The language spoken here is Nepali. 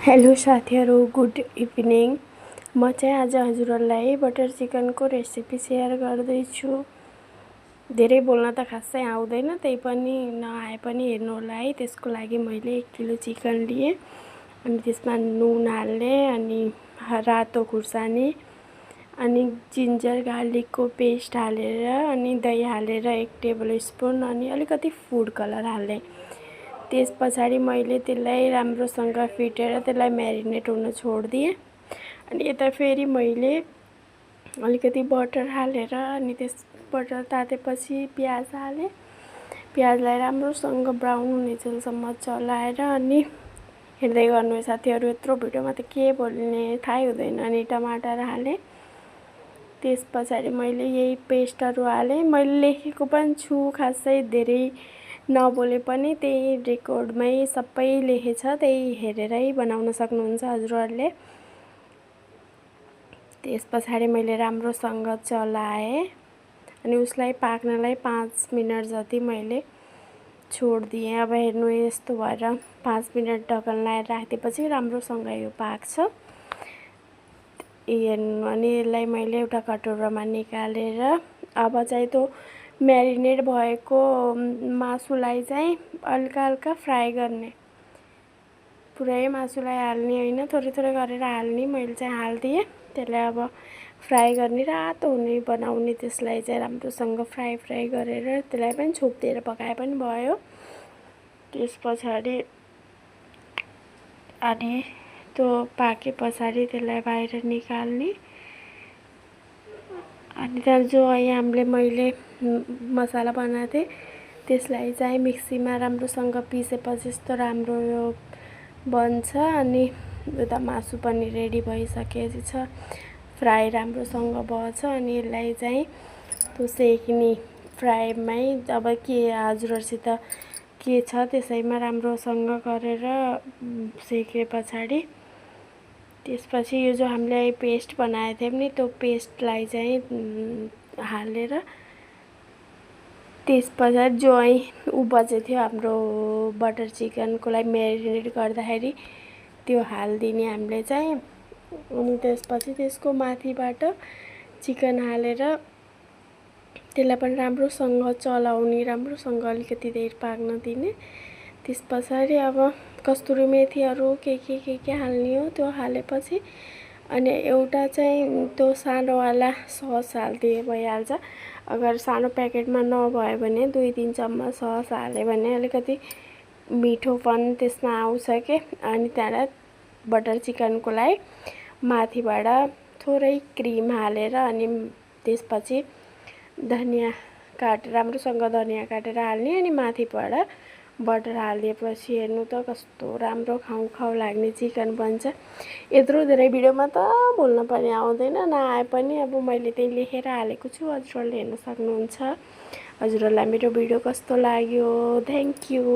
हेलो साथीहरू, गुड इभिनिङ। म चाहिँ आज हजुरहरूलाई बटर चिकनको रेसिपी सेयर गर्दैछु। धेरै बोल्न त खासै आउँदैन, त्यही पनि नआए पनि हेर्नु होला है। त्यसको लागि मैले 1 किलो चिकन लिएँ अनि त्यसमा नुन हाल्ने अनि रातो खुर्सानी अनि जिन्जर गार्लिकको पेस्ट हालेर अनि दही हालेर 1 टेबल स्पुन अनि अलिकति फुड कलर हाल्ने। त्यस पछाडि मैले त्यसलाई राम्रोसँग फिटेर त्यसलाई म्यारिनेट हुन छोडिदिएँ। अनि यता फेरि मैले अलिकति बटर हालेर अनि त्यस बटर तातेपछि प्याज हालेँ। प्याजलाई राम्रोसँग ब्राउन हुनेसम्म चलाएर अनि हेर्दै गर्नु है साथीहरू, यत्रो भिडियोमा त के बोल्ने थाहै हुँदैन। अनि टमाटर हालेँ। त्यस पछाडि मैले यही पेस्टहरू हालेँ। मैले लेखेको पनि छु, खासै धेरै नबोले पनि त्यही रेकर्डमै सबै लेखेछ, त्यही हेरेरै बनाउन सक्नुहुन्छ हजुरहरूले। त्यस पछाडि मैले राम्रोसँग चलाएँ अनि उसलाई पाक्नलाई 5 मिनट जति मैले छोडिदिएँ। अब हेर्नु यस्तो भएर 5 मिनट ढकन लगाएर राखेपछि राम्रोसँग यो पाक्छ। हेर्नु अनि यसलाई मैले एउटा कटोरामा निकालेर अब चाहिँ त्यो म्यारिनेट भएको मासुलाई चाहिँ हल्का हल्का फ्राई गर्ने। पुरै मासुलाई हाल्ने होइन, थोरै थोरै गरेर हाल्ने। मैले चाहिँ हालिदिएँ। त्यसलाई अब फ्राई गर्ने, रातो हुने बनाउने। त्यसलाई चाहिँ राम्रोसँग फ्राई गरेर त्यसलाई पनि छोपिदिएर पकाए पनि भयो। त्यस पछाडि अनि त्यो पाके पछाडि त्यसलाई बाहिर निकाल्ने। अनि त्यहाँ जो हामीले मैले मसाला बनाएको थिएँ त्यसलाई चाहिँ मिक्सीमा राम्रोसँग पिसेपछि यस्तो राम्रो यो बन्छ। अनि उता मासु पनि रेडी भइसकेको छ, फ्राई राम्रोसँग भएछ। अनि यसलाई चाहिँ त्यो सेक्ने फ्राईमै अब के हजुरहरूसित के छ त्यसैमा राम्रोसँग गरेर सेके पछाडि त्यसपछि यो जो हामीले पेस्ट बनाएको थियौँ नि, त्यो पेस्टलाई चाहिँ हालेर त्यस पछाडि जो बचेको थियो हाम्रो बटर चिकनकोलाई म्यारिनेट गर्दाखेरि त्यो हालिदिने हामीले चाहिँ। अनि त्यसपछि त्यसको माथिबाट चिकन हालेर त्यसलाई पनि राम्रोसँग चलाउने, राम्रोसँग अलिकति देर पाक्न दिने। त्यस पछाडि अब कस्तुरी मेथीहरू के हाल्ने हो त्यो हालेपछि अनि एउटा चाहिँ त्यो सानोवाला सस हालिदिए भइहाल्छ। अगर सानो प्याकेटमा नभयो भने 2-3 चम्मच सस हाल्यो भने अलिकति मिठोपन त्यसमा आउँछ के। अनि त्यहाँबाट बटर चिकनकोलाई माथिबाट थोरै क्रिम हालेर अनि त्यसपछि धनियाँ राम्रोसँग धनियाँ काटेर हाल्ने। अनि माथिबाट बटर हालिदिएपछि हेर्नु त कस्तो राम्रो खाउँ लाग्ने चिकन बन्छ। यत्रो धेरै भिडियोमा त बोल्न पनि आउँदैन, नआए पनि अब मैले त्यही लेखेर हालेको छु, हजुरहरूले हेर्न सक्नुहुन्छ। हजुरहरूलाई मेरो भिडियो कस्तो लाग्यो? Thank you.